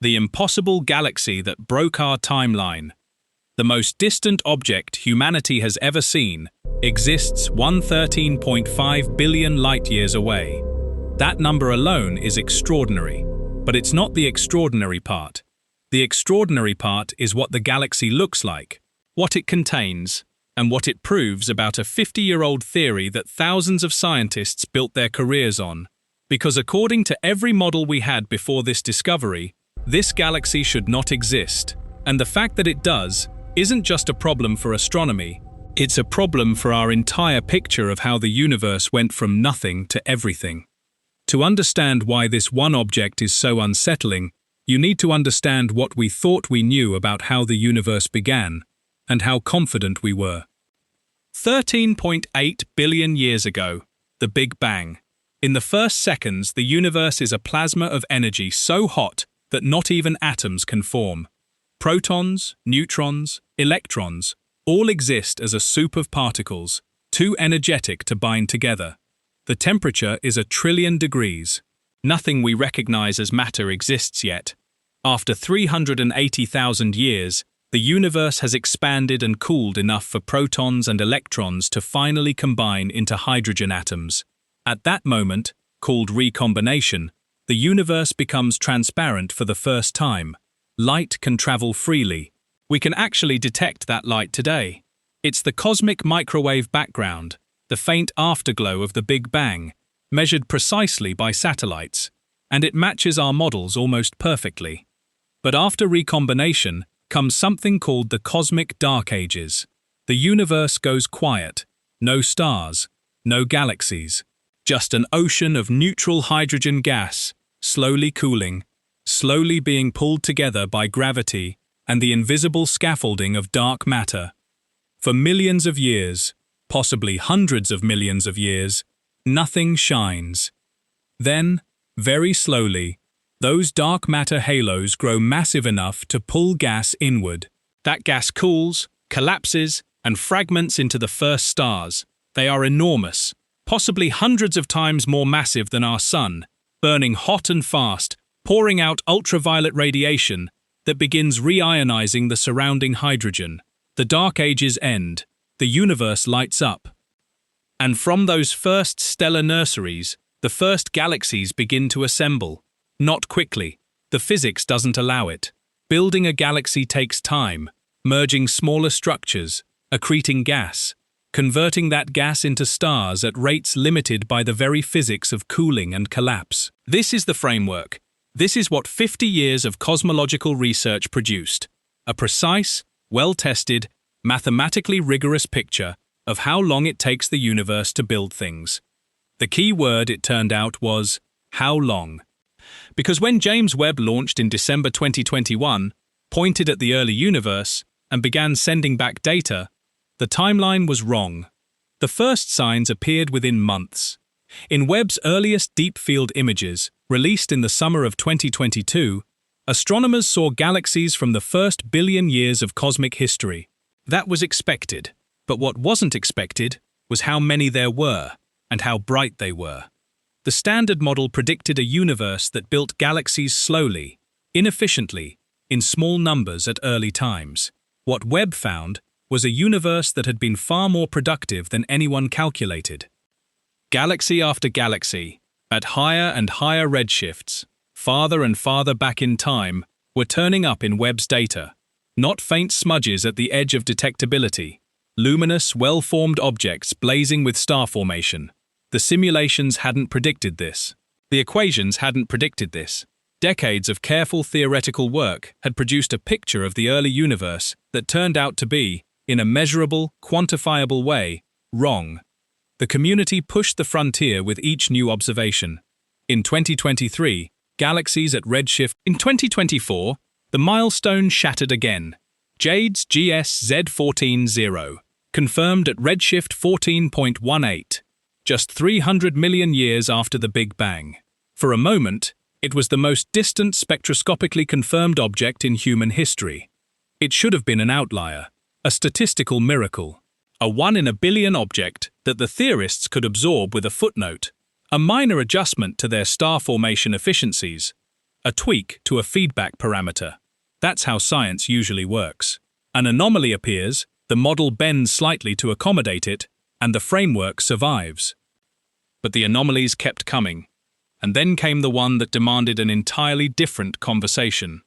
The impossible galaxy that broke our timeline. The most distant object humanity has ever seen exists 113.5 billion light-years away. That number alone is extraordinary, but it's not the extraordinary part. The extraordinary part is what the galaxy looks like, what it contains, and what it proves about a 50-year-old theory that thousands of scientists built their careers on. Because according to every model we had before this discovery, this galaxy should not exist. And the fact that it does isn't just a problem for astronomy, it's a problem for our entire picture of how the universe went from nothing to everything. To understand why this one object is so unsettling, you need to understand what we thought we knew about how the universe began, and how confident we were. 13.8 billion years ago, the Big Bang. In the first seconds, the universe is a plasma of energy so hot that not even atoms can form. Protons, neutrons, electrons all exist as a soup of particles, too energetic to bind together. The temperature is 1 trillion degrees. Nothing we recognize as matter exists yet. After 380,000 years, the universe has expanded and cooled enough for protons and electrons to finally combine into hydrogen atoms. At that moment, called recombination, the universe becomes transparent for the first time. Light can travel freely. We can actually detect that light today. It's the cosmic microwave background, the faint afterglow of the Big Bang, measured precisely by satellites, and it matches our models almost perfectly. But after recombination comes something called the cosmic dark ages. The universe goes quiet, no stars, no galaxies, just an ocean of neutral hydrogen gas, slowly cooling, slowly being pulled together by gravity and the invisible scaffolding of dark matter. For millions of years, possibly hundreds of millions of years, nothing shines. Then, very slowly, those dark matter halos grow massive enough to pull gas inward. That gas cools, collapses, and fragments into the first stars. They are enormous, possibly hundreds of times more massive than our Sun, burning hot and fast, pouring out ultraviolet radiation that begins reionizing the surrounding hydrogen. The dark ages end. The universe lights up. And from those first stellar nurseries, the first galaxies begin to assemble. Not quickly. The physics doesn't allow it. Building a galaxy takes time, merging smaller structures, accreting gas, converting that gas into stars at rates limited by the very physics of cooling and collapse. This is the framework. This is what 50 years of cosmological research produced. A precise, well-tested, mathematically rigorous picture of how long it takes the universe to build things. The key word, it turned out, was how long. Because when James Webb launched in December 2021, pointed at the early universe, and began sending back data, the timeline was wrong. The first signs appeared within months. In Webb's earliest deep-field images, released in the summer of 2022, astronomers saw galaxies from the first billion years of cosmic history. That was expected, but what wasn't expected was how many there were, and how bright they were. The standard model predicted a universe that built galaxies slowly, inefficiently, in small numbers at early times. What Webb found was a universe that had been far more productive than anyone calculated. Galaxy after galaxy, at higher and higher redshifts, farther and farther back in time, were turning up in Webb's data. Not faint smudges at the edge of detectability, luminous, well-formed objects blazing with star formation. The simulations hadn't predicted this. The equations hadn't predicted this. Decades of careful theoretical work had produced a picture of the early universe that turned out to be, in a measurable, quantifiable way, wrong. The community pushed the frontier with each new observation. In 2023, galaxies at redshift. In 2024, the milestone shattered again. JWST Z14-0, confirmed at redshift 14.18, just 300 million years after the Big Bang. For a moment, it was the most distant spectroscopically confirmed object in human history. It should have been an outlier, a statistical miracle, a 1 in a billion object that the theorists could absorb with a footnote, a minor adjustment to their star formation efficiencies. a tweak to a feedback parameter. That's how science usually works. An anomaly appears, the model bends slightly to accommodate it, and the framework survives. But the anomalies kept coming, and then came the one that demanded an entirely different conversation.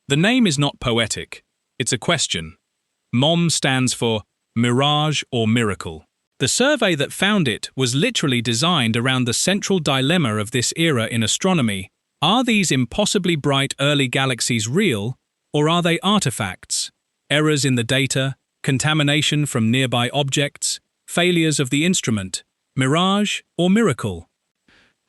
The name is not poetic, it's a question. MOM stands for Mirage or Miracle. The survey that found it was literally designed around the central dilemma of this era in astronomy. Are these impossibly bright early galaxies real, or are they artifacts? Errors in the data, contamination from nearby objects, failures of the instrument, mirage or miracle?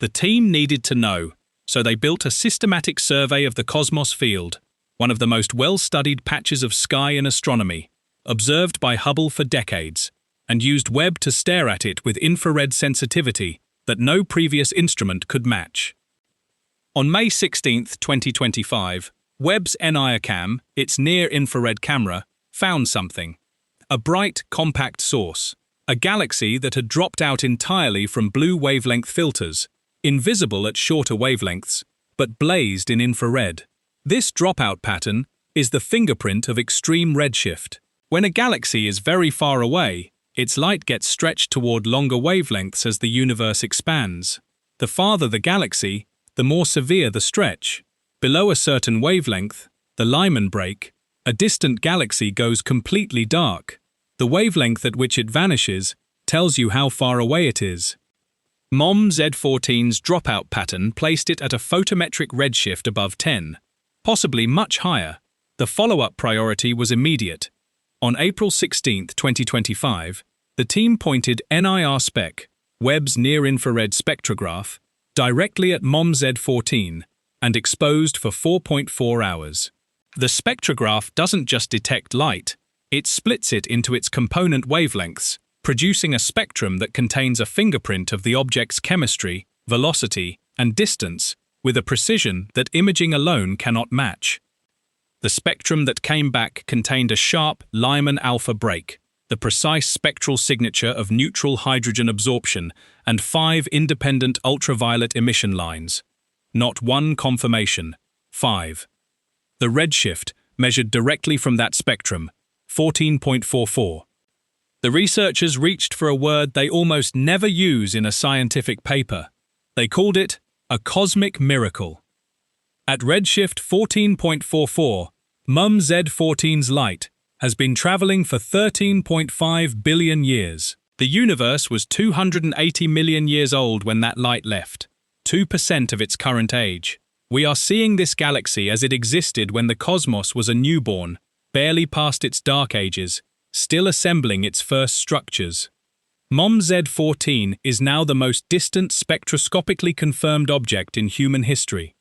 The team needed to know, so they built a systematic survey of the cosmos field, one of the most well-studied patches of sky in astronomy, observed by Hubble for decades, and used Webb to stare at it with infrared sensitivity that no previous instrument could match. On May 16, 2025, Webb's NIRCam, its near-infrared camera, found something. A bright, compact source, a galaxy that had dropped out entirely from blue wavelength filters, invisible at shorter wavelengths, but blazed in infrared. This dropout pattern is the fingerprint of extreme redshift. When a galaxy is very far away, its light gets stretched toward longer wavelengths as the universe expands. The farther the galaxy, the more severe the stretch. Below a certain wavelength, the Lyman break, a distant galaxy goes completely dark. The wavelength at which it vanishes tells you how far away it is. MOM Z14's dropout pattern placed it at a photometric redshift above 10, possibly much higher. The follow-up priority was immediate. On April 16, 2025, the team pointed NIR-SPEC, Webb's near-infrared spectrograph, directly at MOM Z14 and exposed for 4.4 hours. The spectrograph doesn't just detect light, it splits it into its component wavelengths, producing a spectrum that contains a fingerprint of the object's chemistry, velocity, and distance, with a precision that imaging alone cannot match. The spectrum that came back contained a sharp Lyman alpha break, the precise spectral signature of neutral hydrogen absorption, and 5 independent ultraviolet emission lines. Not one confirmation. 5. The redshift, measured directly from that spectrum, 14.44. The researchers reached for a word they almost never use in a scientific paper. They called it a cosmic miracle. At redshift 14.44, MOM Z14's light has been traveling for 13.5 billion years. The universe was 280 million years old when that light left, 2% of its current age. We are seeing this galaxy as it existed when the cosmos was a newborn, barely past its dark ages, still assembling its first structures. MOM Z14 is now the most distant spectroscopically confirmed object in human history.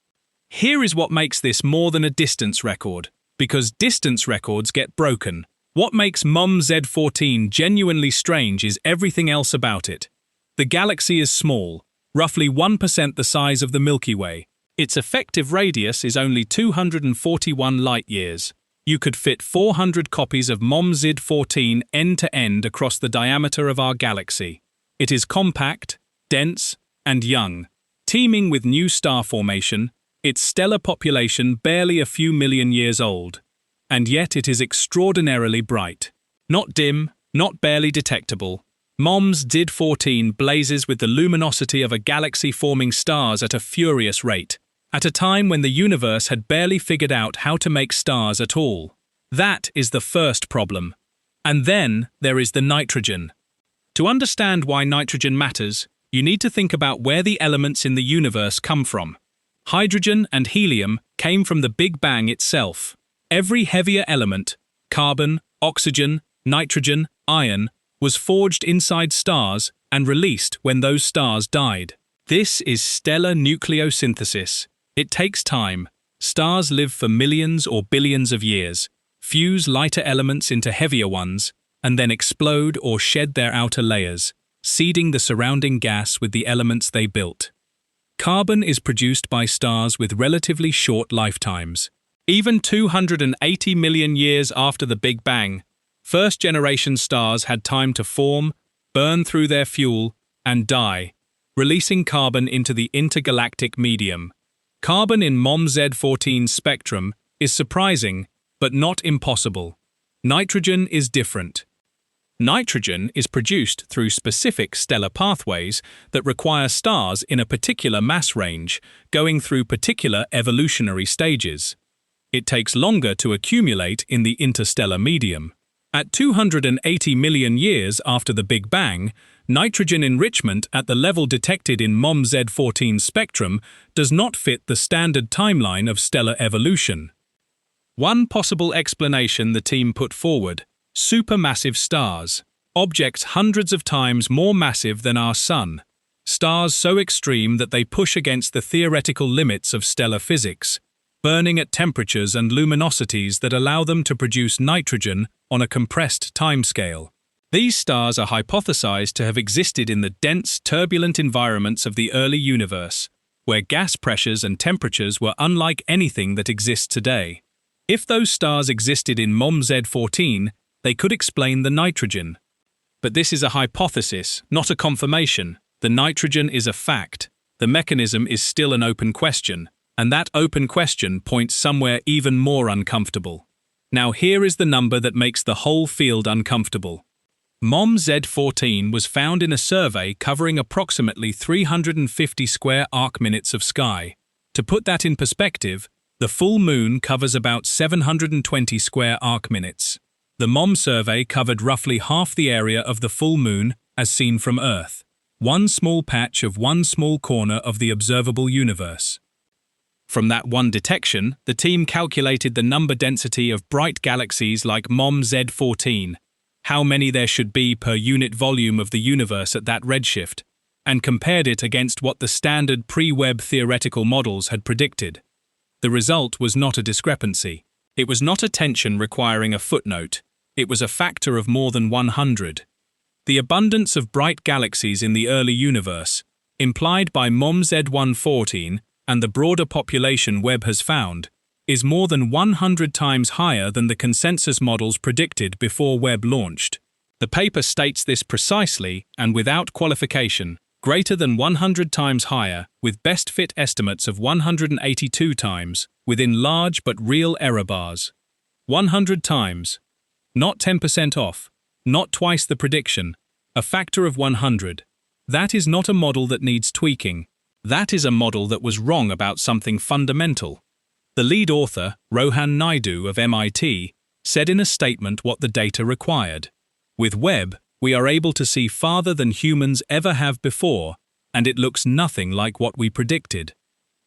Here is what makes this more than a distance record, because distance records get broken. What makes MOM Z14 genuinely strange is everything else about it. The galaxy is small, roughly 1% the size of the Milky Way. Its effective radius is only 241 light-years. You could fit 400 copies of MOM Z14 end-to-end across the diameter of our galaxy. It is compact, dense, and young, teeming with new star formation, its stellar population barely a few million years old. And yet it is extraordinarily bright. Not dim, not barely detectable. MOM's Z14 blazes with the luminosity of a galaxy forming stars at a furious rate, at a time when the universe had barely figured out how to make stars at all. That is the first problem. And then there is the nitrogen. To understand why nitrogen matters, you need to think about where the elements in the universe come from. Hydrogen and helium came from the Big Bang itself. Every heavier element, carbon, oxygen, nitrogen, iron, was forged inside stars and released when those stars died. This is stellar nucleosynthesis. It takes time. Stars live for millions or billions of years, fuse lighter elements into heavier ones, and then explode or shed their outer layers, seeding the surrounding gas with the elements they built. Carbon is produced by stars with relatively short lifetimes. Even 280 million years after the Big Bang, first-generation stars had time to form, burn through their fuel, and die, releasing carbon into the intergalactic medium. Carbon in MOM-Z14's spectrum is surprising, but not impossible. Nitrogen is different. Nitrogen is produced through specific stellar pathways that require stars in a particular mass range, going through particular evolutionary stages. It takes longer to accumulate in the interstellar medium. At 280 million years after the Big Bang, nitrogen enrichment at the level detected in MOM-Z14's spectrum does not fit the standard timeline of stellar evolution. One possible explanation the team put forward: supermassive stars, objects hundreds of times more massive than our Sun, stars so extreme that they push against the theoretical limits of stellar physics, burning at temperatures and luminosities that allow them to produce nitrogen on a compressed timescale. These stars are hypothesized to have existed in the dense, turbulent environments of the early universe, where gas pressures and temperatures were unlike anything that exists today. If those stars existed in MOM-Z14, they could explain the nitrogen. But this is a hypothesis, not a confirmation. The nitrogen is a fact. The mechanism is still an open question, and that open question points somewhere even more uncomfortable. Now here is the number that makes the whole field uncomfortable. MOM-Z14 was found in a survey covering approximately 350 square arc-minutes of sky. To put that in perspective, the full moon covers about 720 square arc-minutes. The MOM survey covered roughly half the area of the full moon as seen from Earth, one small patch of one small corner of the observable universe. From that one detection, the team calculated the number density of bright galaxies like MOM-Z14, how many there should be per unit volume of the universe at that redshift, and compared it against what the standard pre-Webb theoretical models had predicted. The result was not a discrepancy. It was not a tension requiring a footnote. It was a factor of more than 100. The abundance of bright galaxies in the early universe, implied by MOM-Z14 and the broader population Webb has found, is more than 100 times higher than the consensus models predicted before Webb launched. The paper states this precisely and without qualification, greater than 100 times higher, with best fit estimates of 182 times, within large but real error bars. 100 times. Not 10% off, not twice the prediction, a factor of 100. That is not a model that needs tweaking. That is a model that was wrong about something fundamental. The lead author, Rohan Naidu of MIT, said in a statement what the data required. With Webb, we are able to see farther than humans ever have before, and it looks nothing like what we predicted.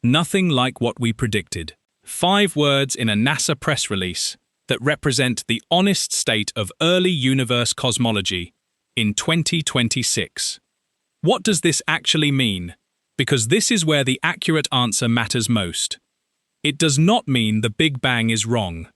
Nothing like what we predicted. 5 words in a NASA press release that represent the honest state of early universe cosmology in 2026. What does this actually mean? Because this is where the accurate answer matters most. It does not mean the Big Bang is wrong.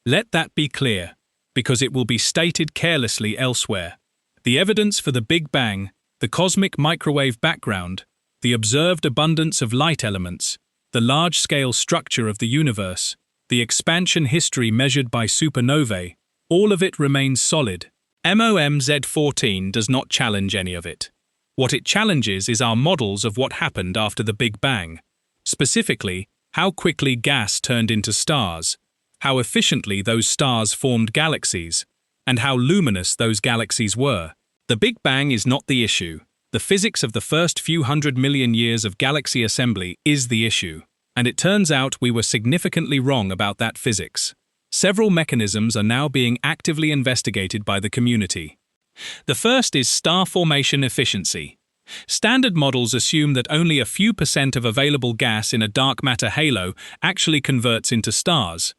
Let that be clear, because it will be stated carelessly elsewhere. The evidence for the Big Bang, the cosmic microwave background, the observed abundance of light elements, the large-scale structure of the universe, the expansion history measured by supernovae, all of it remains solid. MOM-Z14 does not challenge any of it. What it challenges is our models of what happened after the Big Bang. Specifically, how quickly gas turned into stars, how efficiently those stars formed galaxies, and how luminous those galaxies were. The Big Bang is not the issue. The physics of the first few 100 million years of galaxy assembly is the issue. And it turns out we were significantly wrong about that physics. Several mechanisms are now being actively investigated by the community. The first is star formation efficiency. Standard models assume that only a few % of available gas in a dark matter halo actually converts into stars.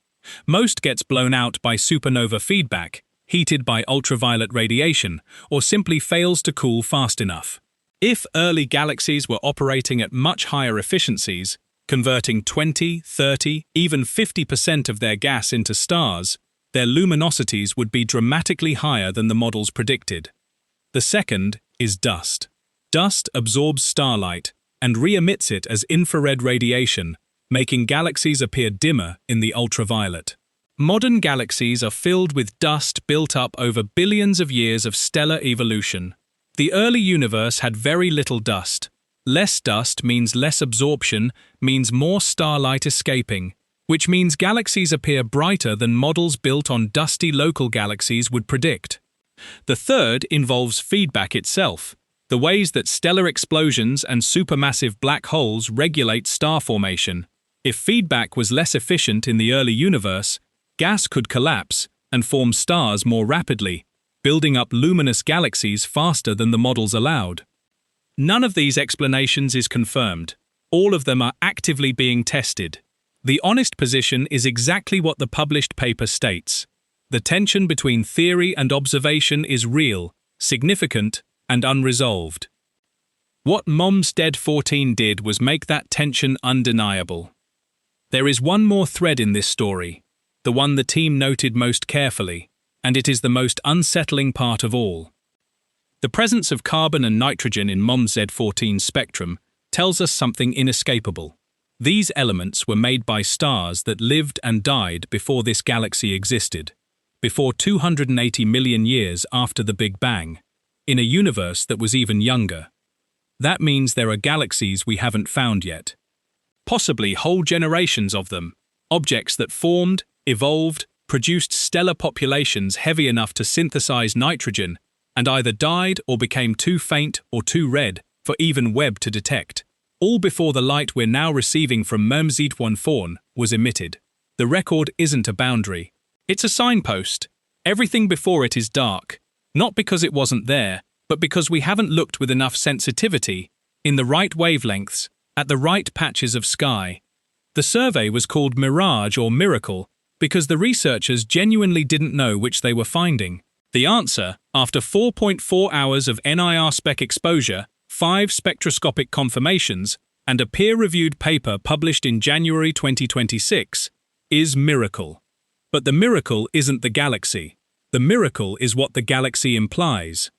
Most gets blown out by supernova feedback, heated by ultraviolet radiation, or simply fails to cool fast enough. If early galaxies were operating at much higher efficiencies, converting 20, 30, even 50% of their gas into stars, their luminosities would be dramatically higher than the models predicted. The second is dust. Dust absorbs starlight and re-emits it as infrared radiation, making galaxies appear dimmer in the ultraviolet. Modern galaxies are filled with dust built up over billions of years of stellar evolution. The early universe had very little dust, Less dust means less absorption, means more starlight escaping, which means galaxies appear brighter than models built on dusty local galaxies would predict. The third involves feedback itself, the ways that stellar explosions and supermassive black holes regulate star formation. If feedback was less efficient in the early universe, gas could collapse and form stars more rapidly, building up luminous galaxies faster than the models allowed. None of these explanations is confirmed. All of them are actively being tested. The honest position is exactly what the published paper states. The tension between theory and observation is real, significant, and unresolved. What JWST did was make that tension undeniable. There is one more thread in this story, the one the team noted most carefully, and it is the most unsettling part of all. The presence of carbon and nitrogen in JWST's spectrum tells us something inescapable. These elements were made by stars that lived and died before this galaxy existed, before 280 million years after the Big Bang, in a universe that was even younger. That means there are galaxies we haven't found yet. Possibly whole generations of them, objects that formed, evolved, produced stellar populations heavy enough to synthesize nitrogen, and either died or became too faint or too red for even Webb to detect, all before the light we're now receiving from JWST was emitted. The record isn't a boundary. It's a signpost. Everything before it is dark, not because it wasn't there, but because we haven't looked with enough sensitivity, in the right wavelengths, at the right patches of sky. The survey was called Mirage or Miracle because the researchers genuinely didn't know which they were finding. The answer, after 4.4 hours of NIR spec exposure, 5 spectroscopic confirmations, and a peer-reviewed paper published in January 2026, is miracle. But the miracle isn't the galaxy. The miracle is what the galaxy implies.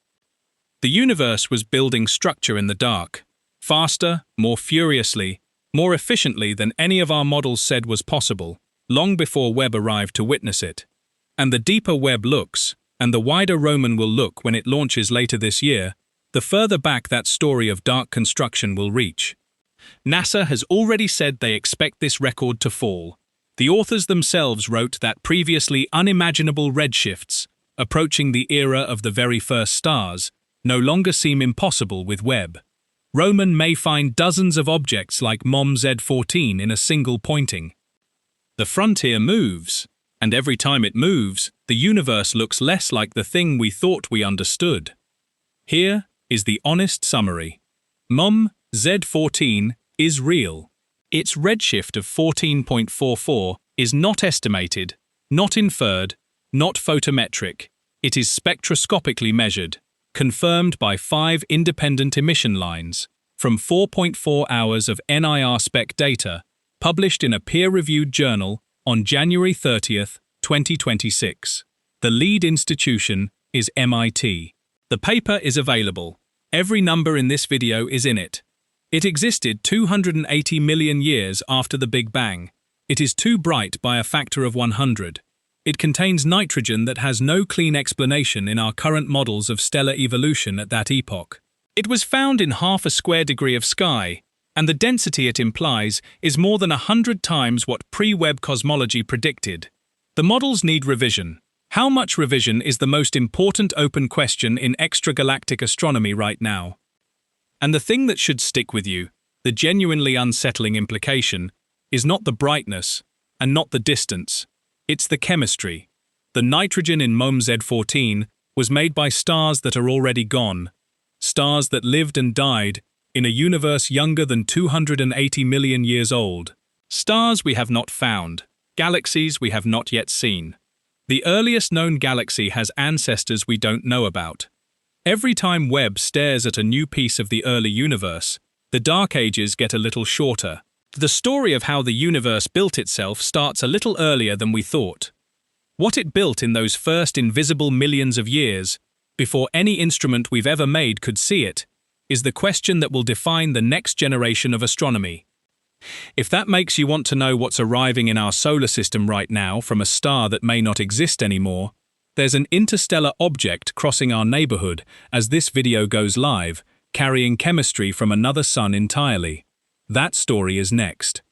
The universe was building structure in the dark, faster, more furiously, more efficiently than any of our models said was possible, long before Webb arrived to witness it. And the deeper Webb looks, and the wider Roman will look when it launches later this year, the further back that story of dark construction will reach. NASA has already said they expect this record to fall. The authors themselves wrote that previously unimaginable redshifts, approaching the era of the very first stars, no longer seem impossible with Webb. Roman may find dozens of objects like JWST in a single pointing. The frontier moves, and every time it moves, the universe looks less like the thing we thought we understood. Here is the honest summary. JWST is real. Its redshift of 14.44 is not estimated, not inferred, not photometric. It is spectroscopically measured, confirmed by 5 independent emission lines, from 4.4 hours of NIR spec data, published in a peer-reviewed journal on January 30th, 2026. The lead institution is MIT. The paper is available. Every number in this video is in it. It existed 280 million years after the Big Bang. It is too bright by a factor of 100. It contains nitrogen that has no clean explanation in our current models of stellar evolution at that epoch. It was found in half a square degree of sky, and the density it implies is more than 100 times what pre-Webb cosmology predicted. The models need revision. How much revision is the most important open question in extragalactic astronomy right now? And the thing that should stick with you, the genuinely unsettling implication, is not the brightness, and not the distance. It's the chemistry. The nitrogen in JWST was made by stars that are already gone, stars that lived and died in a universe younger than 280 million years old. Stars we have not found, galaxies we have not yet seen. The earliest known galaxy has ancestors we don't know about. Every time Webb stares at a new piece of the early universe, the dark ages get a little shorter. The story of how the universe built itself starts a little earlier than we thought. What it built in those first invisible millions of years, before any instrument we've ever made could see it, is the question that will define the next generation of astronomy. If that makes you want to know what's arriving in our solar system right now from a star that may not exist anymore, there's an interstellar object crossing our neighborhood as this video goes live. carrying chemistry from another sun entirely. That story is next.